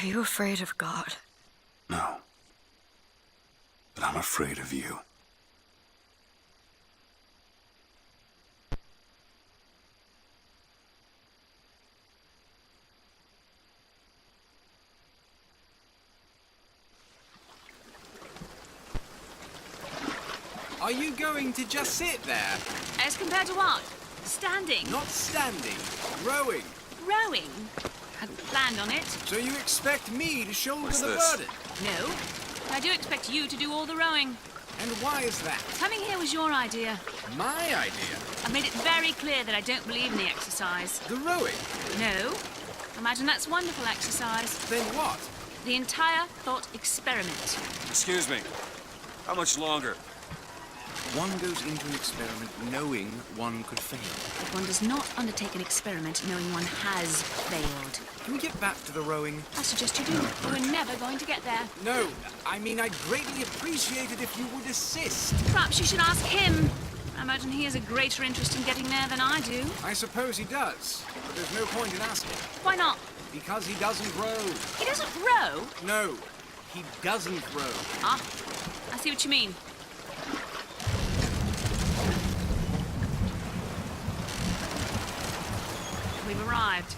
Are you afraid of God? No. But I'm afraid of you. Are you going to just sit there? As compared to what? Standing? Not standing. Rowing. Rowing? Hadn't planned on it. So you expect me to shoulder What's the this? burden? No. I do expect you to do all the rowing. And why is that? Coming here was your idea. My idea? I've made it very clear that I don't believe in the exercise. The rowing? No. Imagine that's wonderful exercise. Then what? The entire thought experiment. Excuse me. How much longer? One goes into an experiment knowing one could fail. But one does not undertake an experiment knowing one has failed. Can we get back to the rowing? I suggest you do. We're never going to get there. No, I mean I'd greatly appreciate it if you would assist. Perhaps you should ask him. I imagine he has a greater interest in getting there than I do. I suppose he does, but there's no point in asking. Why not? Because he doesn't row. He doesn't row. No, he doesn't row. Ah, I see what you mean. We've arrived.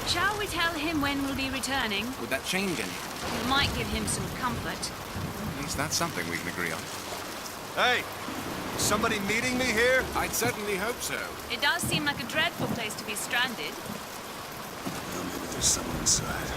Shall we tell him when we'll be returning? Would that change anything? It might give him some comfort. At least that's something we can agree on. Hey! Somebody meeting me here? I'd certainly hope so. It does seem like a dreadful place to be stranded. Well, maybe there's someone inside.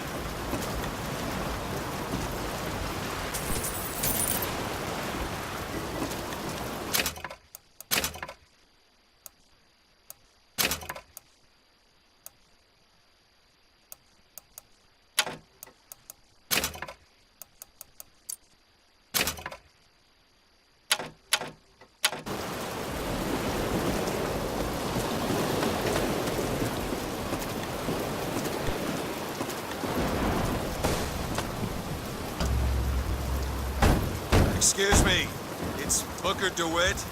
Excuse me, it's Booker DeWitt.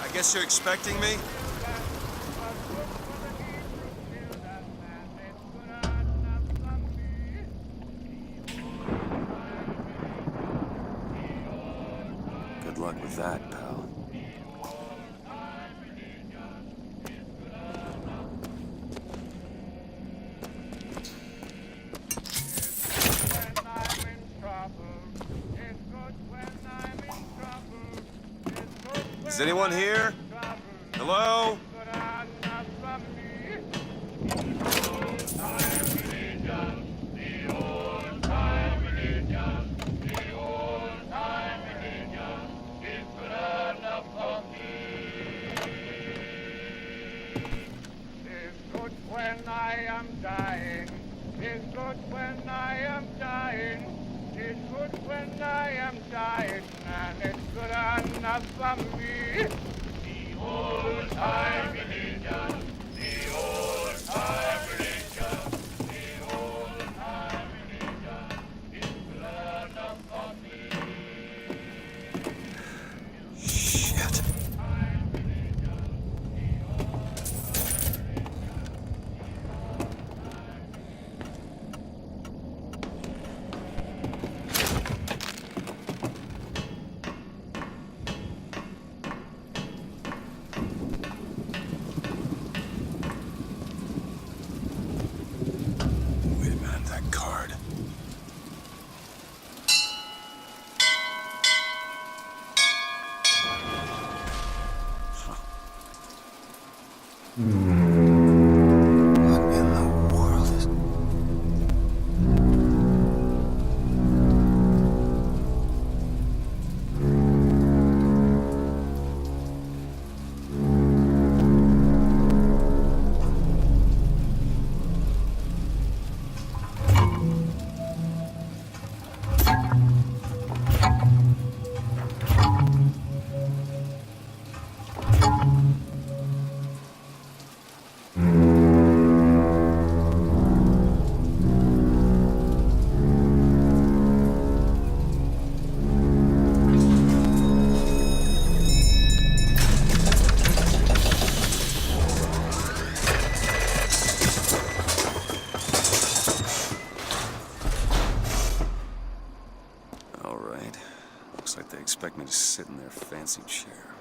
I guess you're expecting me? Good luck with that, pal. Is anyone here? Hello? When I am dying, it's good when I am dying. It's good when I am dying, and it's good enough for me. The old time religion, the old time religion, the old time religion is good enough for me. Shit. Wait a minute, that card. What in the world is... Looks like they expect me to sit in their fancy chair.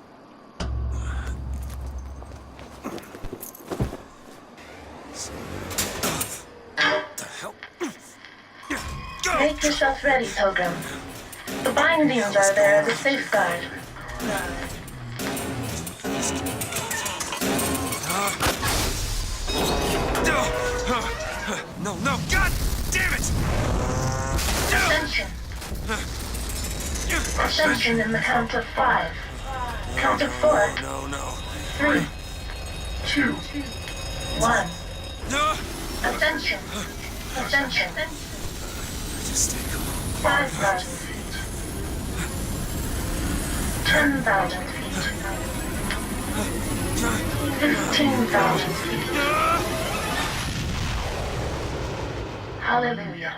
What the hell? Make yourself ready, Pilgrim. The bindings are there as a safeguard. No, no, God damn it! Ascension. Ascension in the count of 5. Count of 4. No. 3, 2, 1. No! Ascension. Ascension. Just stay calm. 5,000 feet. 10,000 feet. 15,000 feet. Hallelujah.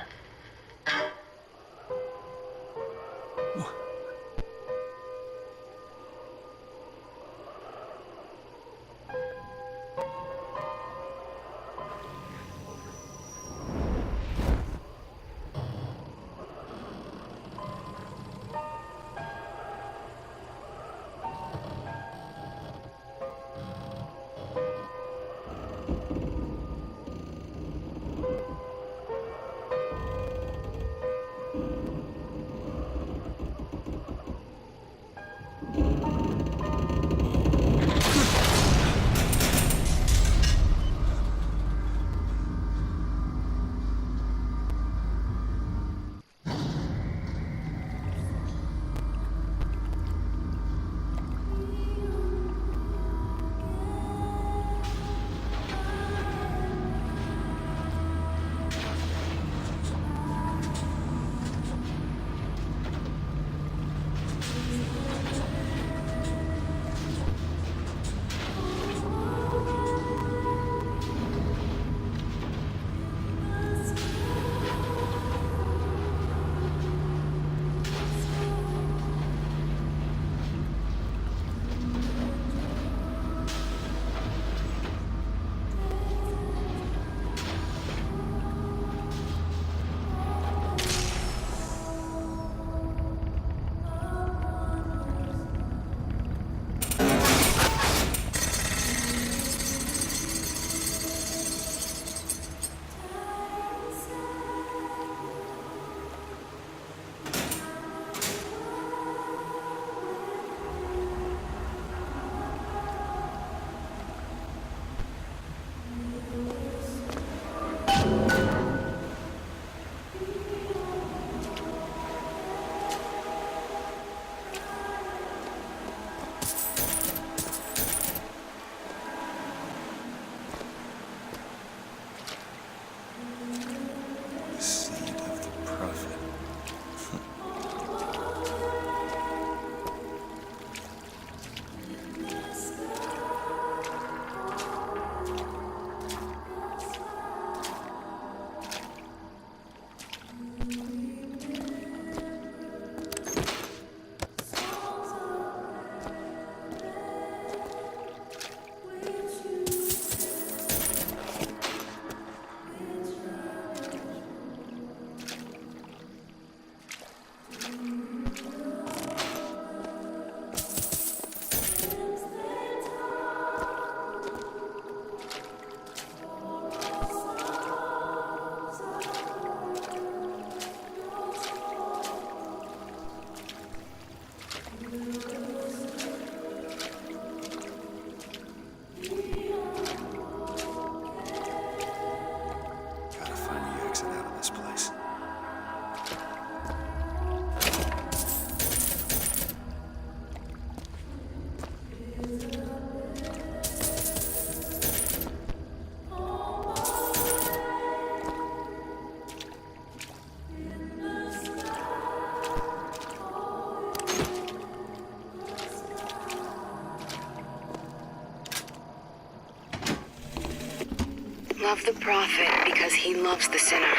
Love the prophet because he loves the sinner.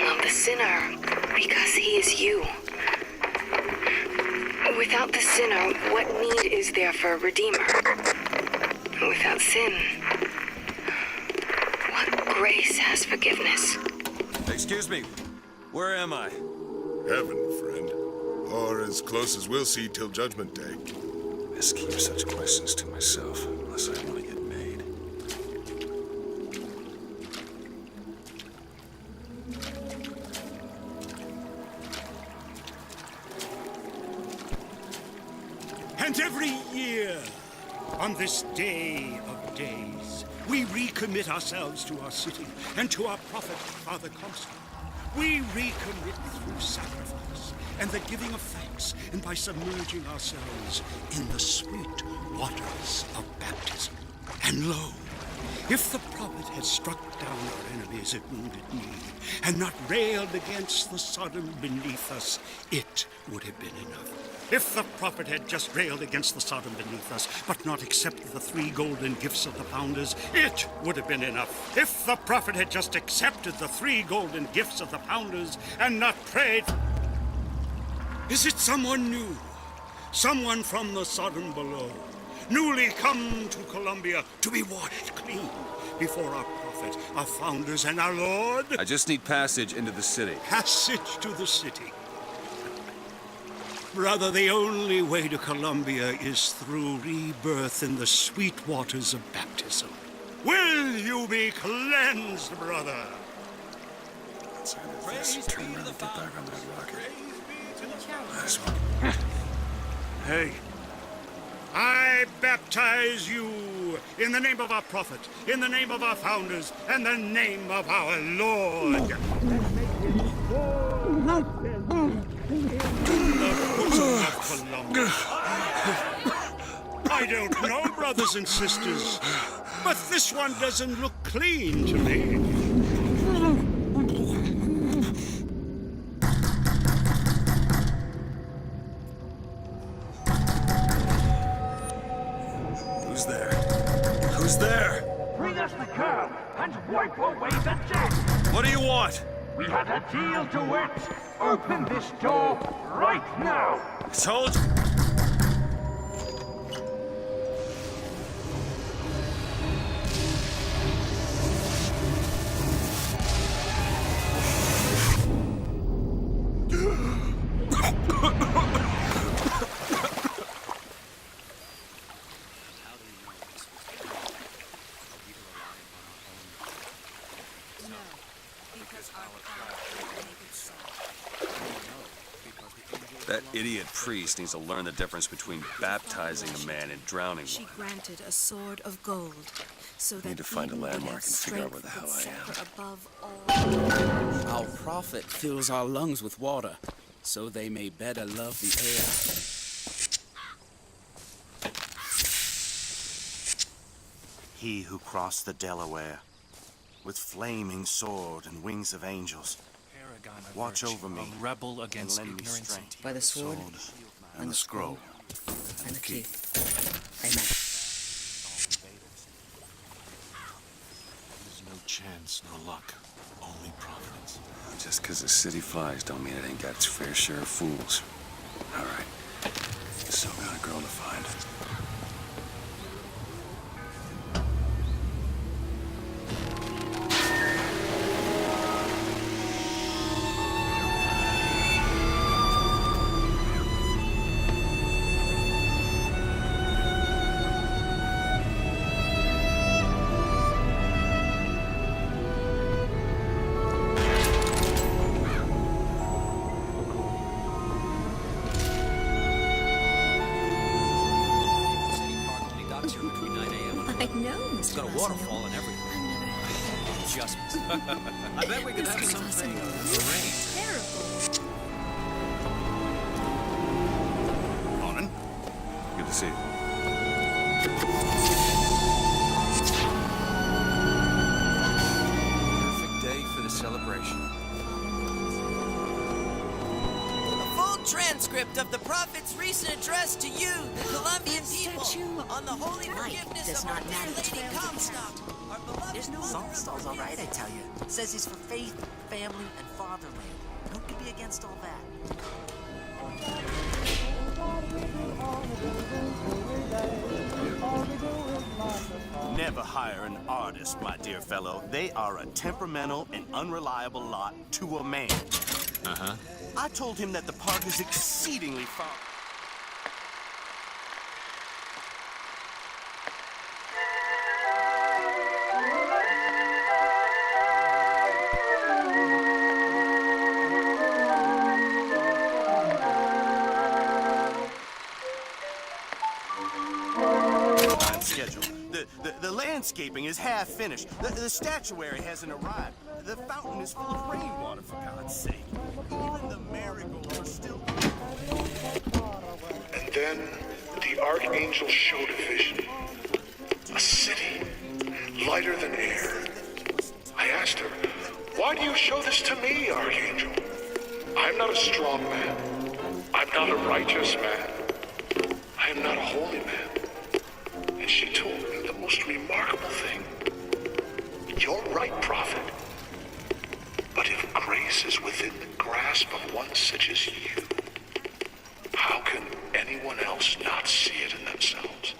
Love the sinner because he is you. Without the sinner, what need is there for a redeemer? Without sin, what grace has forgiveness? Excuse me, where am I? Heaven, friend. Or as close as we'll see till Judgment Day. Best keep such questions to myself, unless I want to get made. And every year, on this day of days, we recommit ourselves to our city and to our prophet, Father Comstock. We recommit through sacrifice and the giving of thanks, and by submerging ourselves in the sweet waters of baptism. And lo, if the prophet had struck down our enemies at wounded knee, and not railed against the Sodom beneath us, it would have been enough. If the prophet had just railed against the Sodom beneath us, but not accepted the 3 golden gifts of the founders, it would have been enough. If the prophet had just accepted the 3 golden gifts of the founders, and not prayed... Is it someone new? Someone from the Sodom below, newly come to Columbia to be washed clean before our prophet, our founders, and our Lord? I just need passage into the city. Passage to the city. Brother, the only way to Columbia is through rebirth in the sweet waters of baptism. Will you be cleansed, brother? Let's end this. Turn around and get back on that rocket. Nice one. Hey. I baptize you in the name of our prophet, in the name of our founders, and the name of our Lord. I don't know, brothers and sisters, but this one doesn't look clean to me. Who's there? Who's there? Bring us the girl and wipe away the debt. What do you want? We had a deal to it. Open this door right now. I told you. That idiot priest needs to learn the difference between baptizing a man and drowning She one. granted a sword of gold, so that Need to find a even would landmark have and figure out where the strength hell I that am. set her above all. Our prophet fills our lungs with water, so they may better love the air. He who crossed the Delaware, with flaming sword and wings of angels, watch over me, a rebel against and lend me ignorance. strength. By the sword and the scroll and the key. Amen. There's no chance, no luck, only providence. Just because the city flies don't mean it ain't got its fair share of fools. All right. Still got a girl to find. I know, Mr. It's got a Russell. waterfall and everything. Just. I bet we could have something arranged. Terrible. Morning. Good to see you. Perfect day for the celebration. A full transcript of the prophet's recent address to you, the Colombian people, on the holy forgiveness of our dear Lady Comstock, our beloved There's no Songstall's all right, I tell you. Says he's for faith, family, and fatherland. Who could be against all that? Never hire an artist, my dear fellow. They are a temperamental and unreliable lot to a man. Uh-huh. I told him that the park is exceedingly far. On schedule. The landscaping is half finished. The statuary hasn't arrived. The fountain is full of rainwater, for God's sake. Even the marigolds are still... And then the Archangel showed a vision. A city, lighter than air. I asked her, "Why do you show this to me, Archangel? I'm not a strong man. I'm not a righteous man. I am not a holy man." And she told me the most remarkable thing. "You're right, prophet. But if grace is within the grasp of one such as you, how can anyone else not see it in themselves?"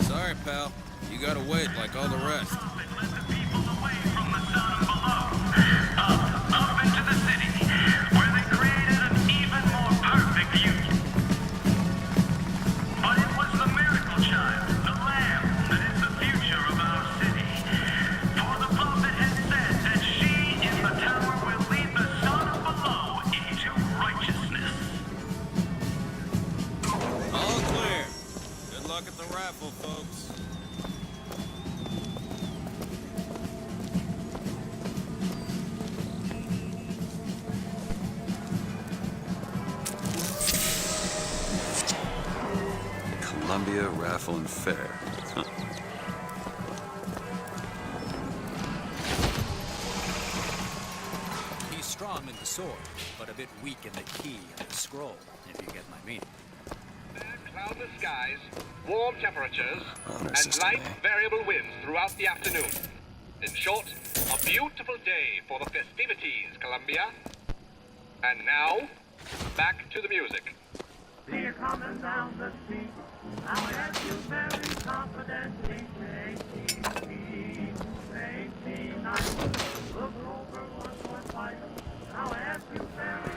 Sorry, pal. You gotta wait like all the rest. All clear. Good luck at the raffle, folks. Columbia Raffle and Fair. Huh. He's strong in the sword, but a bit weak in the key and the scroll, if you get my meaning. Cloudless skies, warm temperatures, Honor and system, light eh? variable winds throughout the afternoon. In short, a beautiful day for the festivities, Columbia. And now, back to the music. You're coming down the street. I'll ask you very confidently. Say, nice. Look over one more fight. I'll ask you very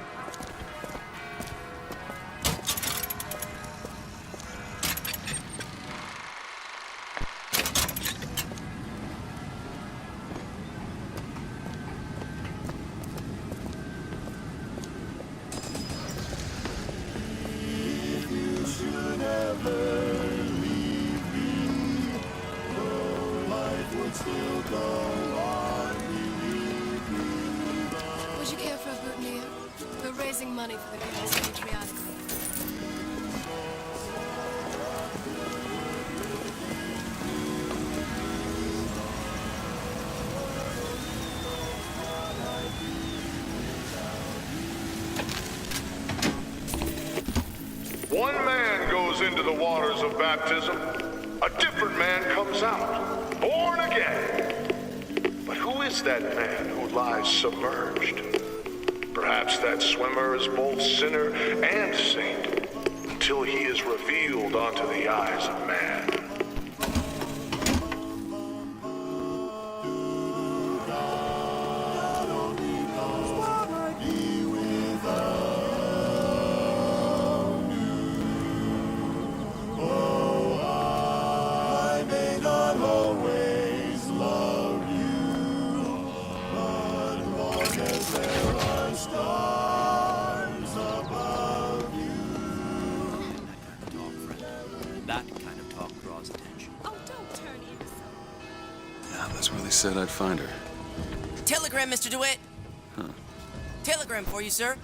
Would you care for a boutonniere? We're raising money for the girls patriotically. One man goes into the waters of baptism, a different man comes out, born again. But who is that man who lies submerged? Perhaps that swimmer is both sinner and saint, until he is revealed onto the eyes of man. That kind of talk draws attention. Oh, don't turn innocent. Yeah, that's where they said I'd find her. Telegram, Mr. DeWitt. Huh. Telegram for you, sir.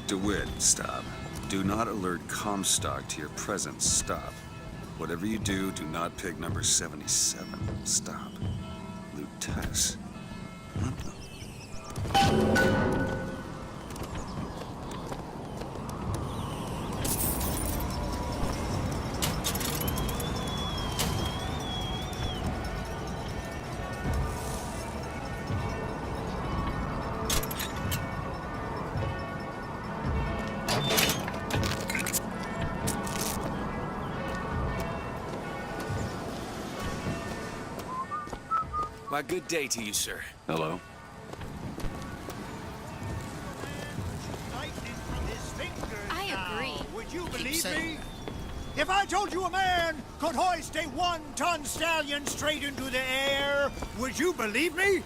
DeWitt, stop. Do not alert Comstock to your presence. Stop. Whatever you do, do not pick number 77. Stop. Lutess. What the... Why, good day to you, sir. Hello? I agree. Would you Keep believe saying me? If I told you a man could hoist a one-ton stallion straight into the air, would you believe me?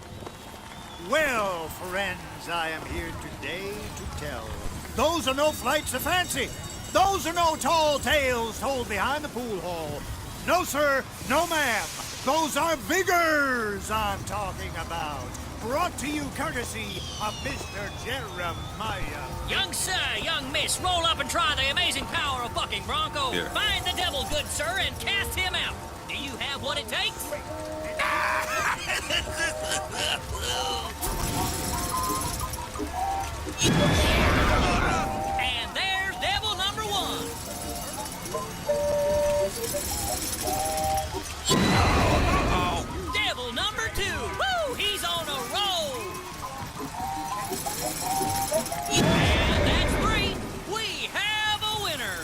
Well, friends, I am here today to tell. Those are no flights of fancy. Those are no tall tales told behind the pool hall. No, sir, no, ma'am. Those are vigors I'm talking about. Brought to you courtesy of Mr. Jeremiah. Young sir, young miss, roll up and try the amazing power of bucking bronco. Here. Find the devil, good sir, and cast him out. Do you have what it takes? And there's devil number one. Devil number two. Woo! He's on a roll. And that's three. We have a winner.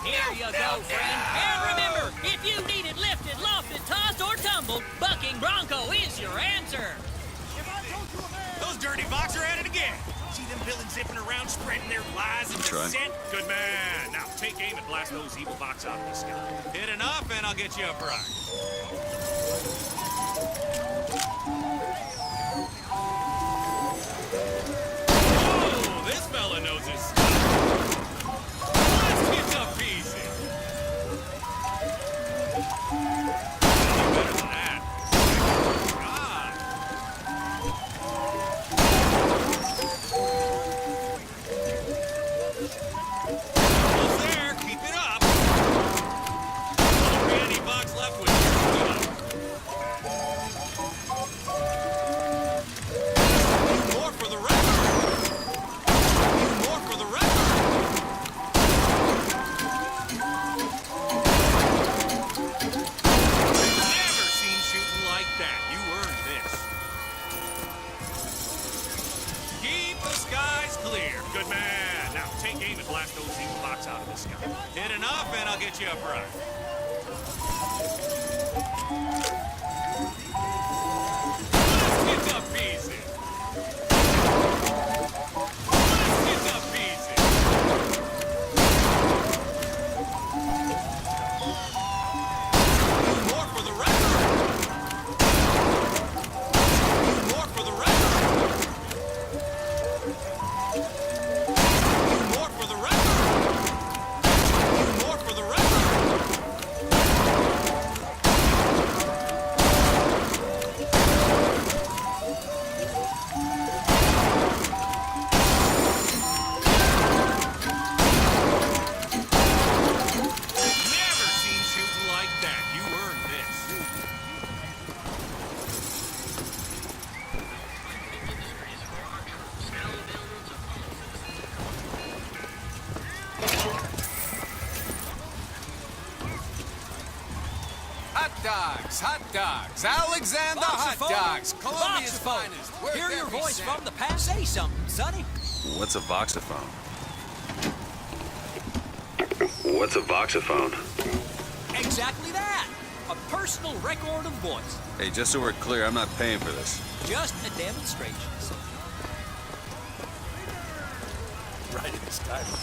Here you go, friend. And remember, if you need it lifted, lofted, tossed, or tumbled, bucking bronco is your answer. Those dirty Vox are at it again. See them villains zipping around, spreading their lies and Try. dissent? Good man. Now take aim and blast those evil Vox out of the sky. Hit enough, and I'll get you a prize. Oh, this fella knows his stuff. Let's get to pieces. Better than that. God. Almost there. Keep it up. Won't be any bugs left with you. More for the record. More for the record. Never seen shooting like that. You earned this. Keep the skies clear. Good man. Now take aim and blast those evil box out of the sky. Hit enough, and I'll get you a prize. Let's get to pieces. Let's get to pieces. More for the record. More for the record. More for the record. More for the record. Never seen shooting like that. You earned this. Hot dogs, hot dogs. Alexander Hot Dogs, Colombia's finest. Worth Hear your every voice cent. from the past. Say something, sonny. What's a voxophone? What's a voxophone? Exactly that. A personal record of voice. Hey, just so we're clear, I'm not paying for this. Just a demonstration. Right in his title.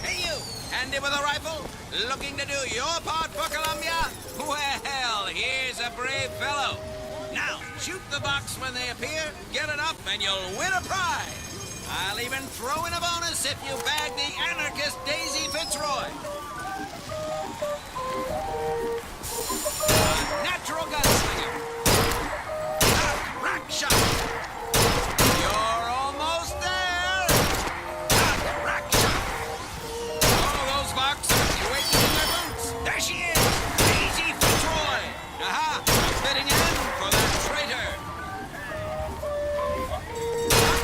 Hey, you! Handy with a rifle? Looking to do your part for Columbia? Well, here's a brave fellow. Now, shoot the box when they appear, get it up, and you'll win a prize. I'll even throw in a bonus if you bag the anarchist Daisy Fitzroy. A natural gunslinger. A rack shot. You're almost there. A rack shot. All those Vox are waiting in their boots. There she is, Daisy Fitzroy. Aha, a fitting end for that traitor.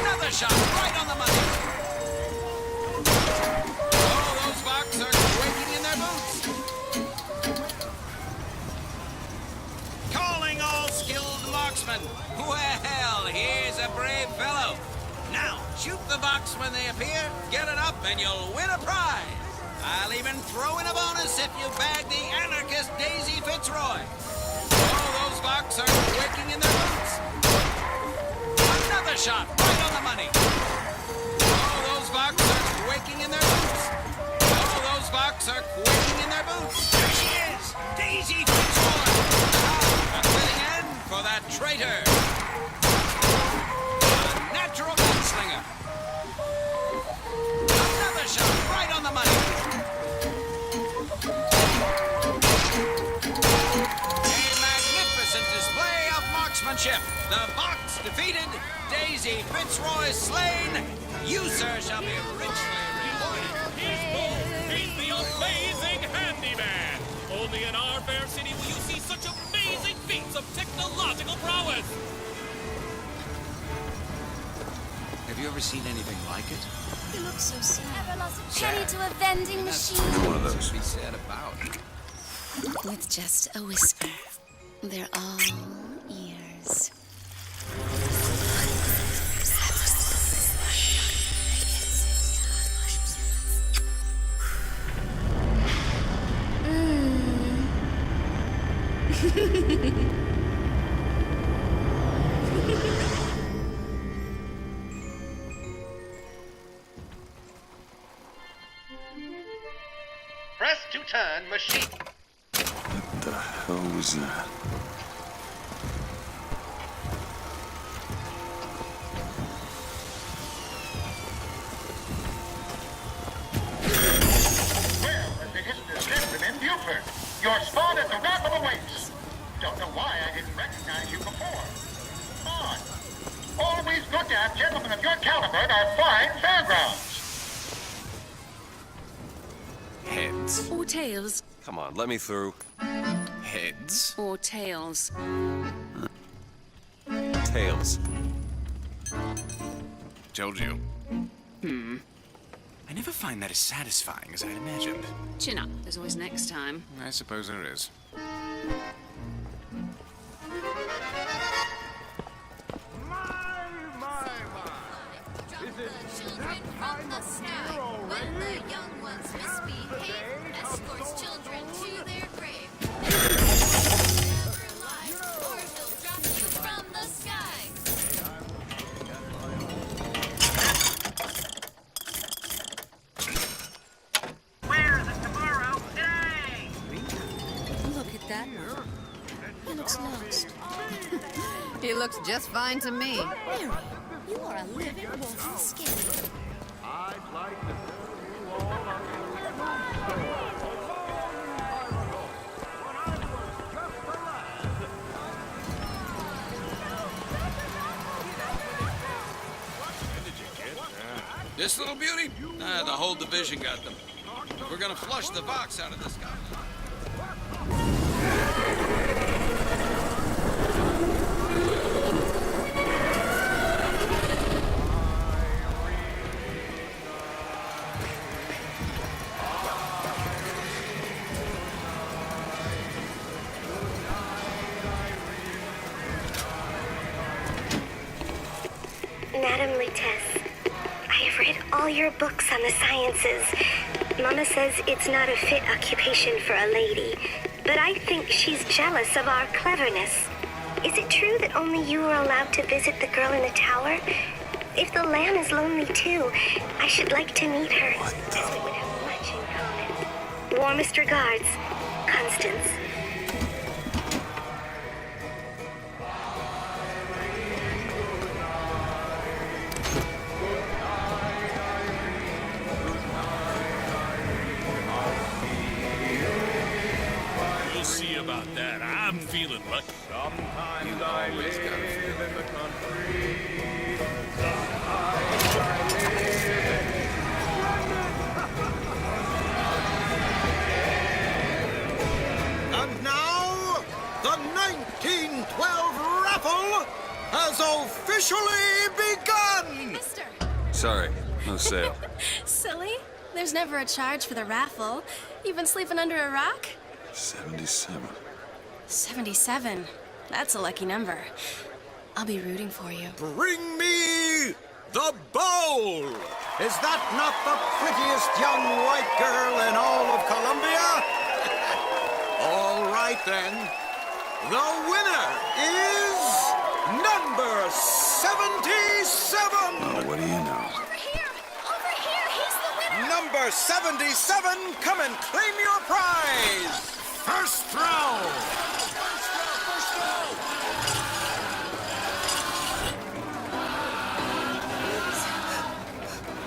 Another shot right on the money. All those Vox are waiting in their boots. Calling all skilled marksmen. Well, here's a brave fellow. Now, shoot the box when they appear, get it up, and you'll win a prize. I'll even throw in a bonus if you bag the anarchist Daisy Fitzroy. Oh, those Vox are quaking in their boots. Another shot, right on the money. Oh, those Vox are quaking in their boots. Oh, those Vox are quaking in their boots. There she is, Daisy Fitzroy. A fitting end for that traitor. A natural gunslinger. Another shot, right on the money. A magnificent display of marksmanship. The Vox defeated, Daisy Fitzroy slain. You, sir, shall be richly rewarded. He's the amazing handyman. Only in our fair city will you see such amazing feats of technological prowess. Have you ever seen anything like it? You look so sad. Ever lost a penny to a vending machine? One of those. Be sad about. With just a whisper. They're all ears. Press to turn machine. What the hell was that? Well, as it is the gentleman Buford, you're spawned at the Raffle awaits. Don't know why I didn't recognize you before. Come on. Always good to have gentlemen of your caliber at our fine fairgrounds. Heads. Or tails. Come on, let me through. Heads. Or tails. Tails. Told you. I never find that as satisfying as I'd imagined. Chin up. There's always next time. I suppose there is. Children from the sky. When the young ones misbehave, escorts children to their grave. Never lie, or he'll drop you from the sky. Where is it tomorrow? Today! Look at that one. He looks lost. He looks just fine to me. Mary, you are a living wolf in skin. I'd like to tell you all This little beauty? The whole division got them. We're gonna flush the Vox out of this guy. Madam Lutece, I have read all your books on the sciences. Mama says it's not a fit occupation for a lady, but I think she's jealous of our cleverness. Is it true that only you are allowed to visit the girl in the tower? If the lamb is lonely too, I should like to meet her, as we would have much in common. Warmest regards, Constance. We'll see about that. I'm feeling lucky. You always gotta feel in the country. And now, the 1912 raffle has officially begun! Mister! Sorry, no sale. Silly. There's never a charge for the raffle. You've been sleeping under a rock? 77. 77. That's a lucky number. I'll be rooting for you. Bring me the bowl! Is that not the prettiest young white girl in all of Columbia? All right, then. The winner is number 77! Oh, what do you know? Over here! He's the winner! Number 77, come and claim your prize! First throw!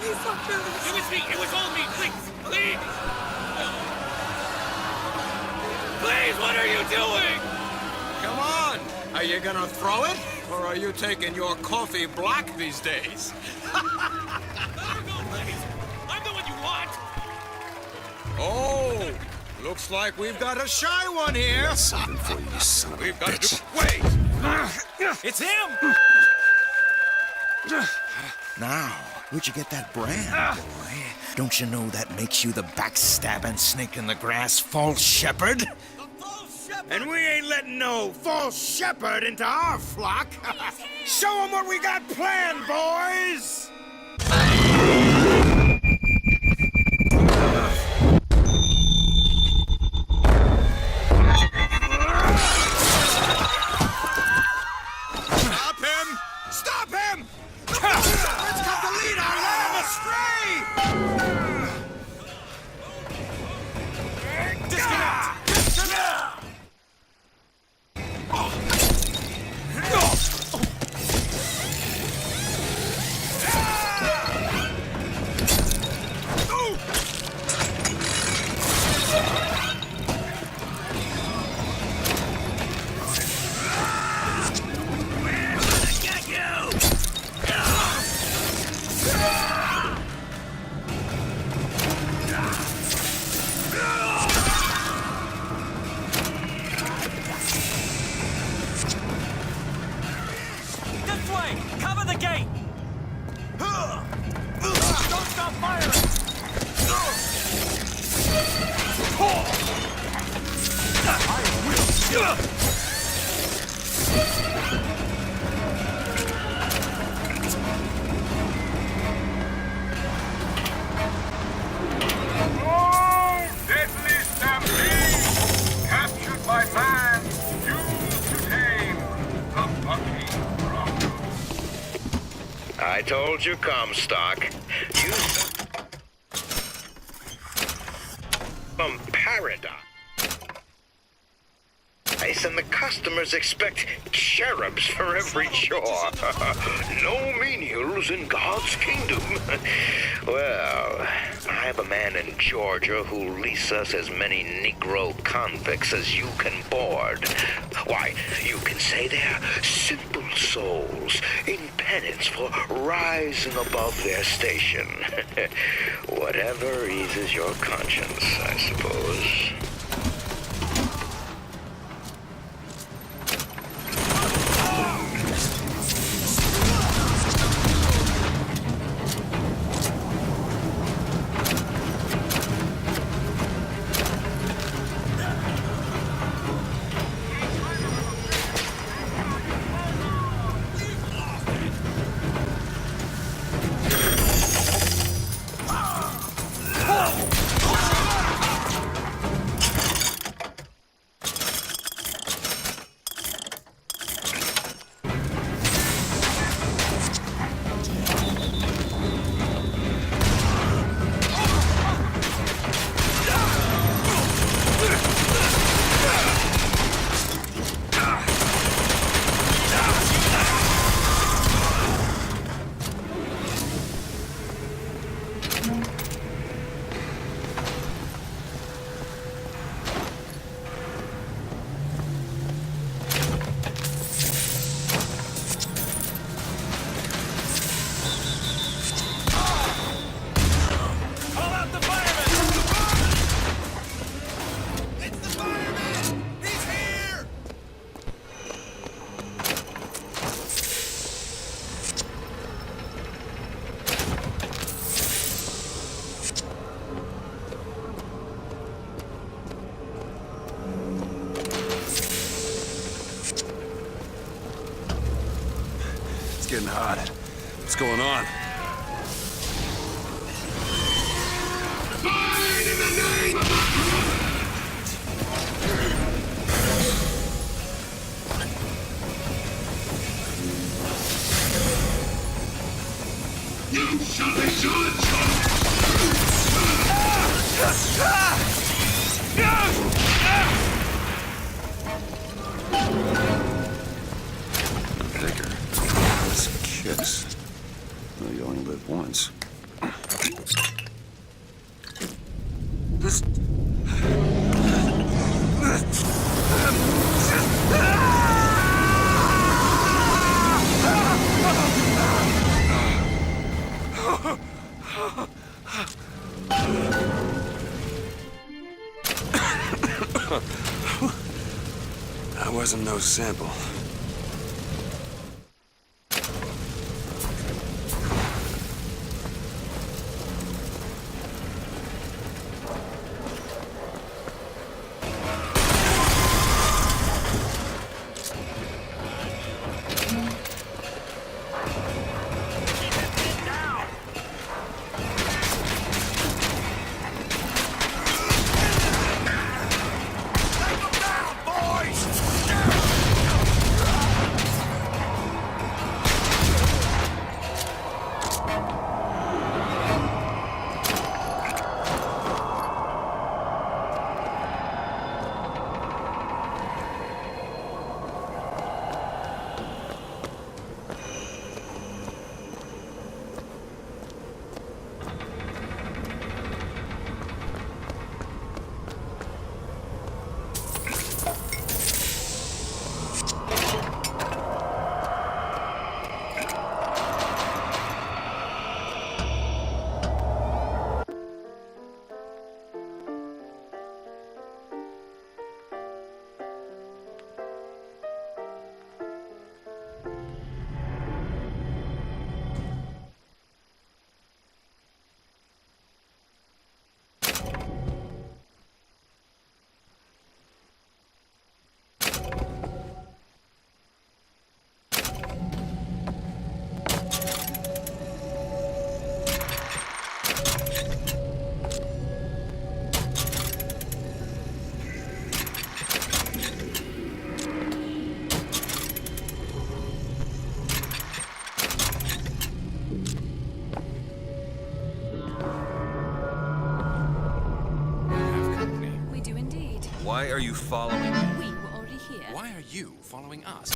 It was me! It was all me! Please! Please! Please, what are you doing? Come on! Are you gonna throw it? Or are you taking your coffee black these days? Let her go, please! I'm the one you want! Oh! Looks like we've got a shy one here! Something for you, son of a We've got bitch. to wait! It's him! Now, where'd you get that brand, boy? Don't you know that makes you the backstabbing snake in the grass false shepherd? And we ain't letting no false shepherd into our flock! Show 'em what we got planned, boys! Stop him! Stop him! The shepherd's got the lead our lamb astray! Disconnect! Disconnect! This way! Cover the gate! Don't stop firing! Oh, deadly stampede! Captured by man, doomed to tame, the bucking bronco. I told you, Comstock. You... From paradise. And the customers expect cherubs for every chore. No menials in God's kingdom. Well, I have a man in Georgia who'll lease us as many Negro convicts as you can board. Why, you can say they're simple souls in penance for rising above their station. Whatever eases your conscience, I suppose. Getting hot. What's going on? That wasn't no sample. Why are you following me? We were already here. Why are you following us?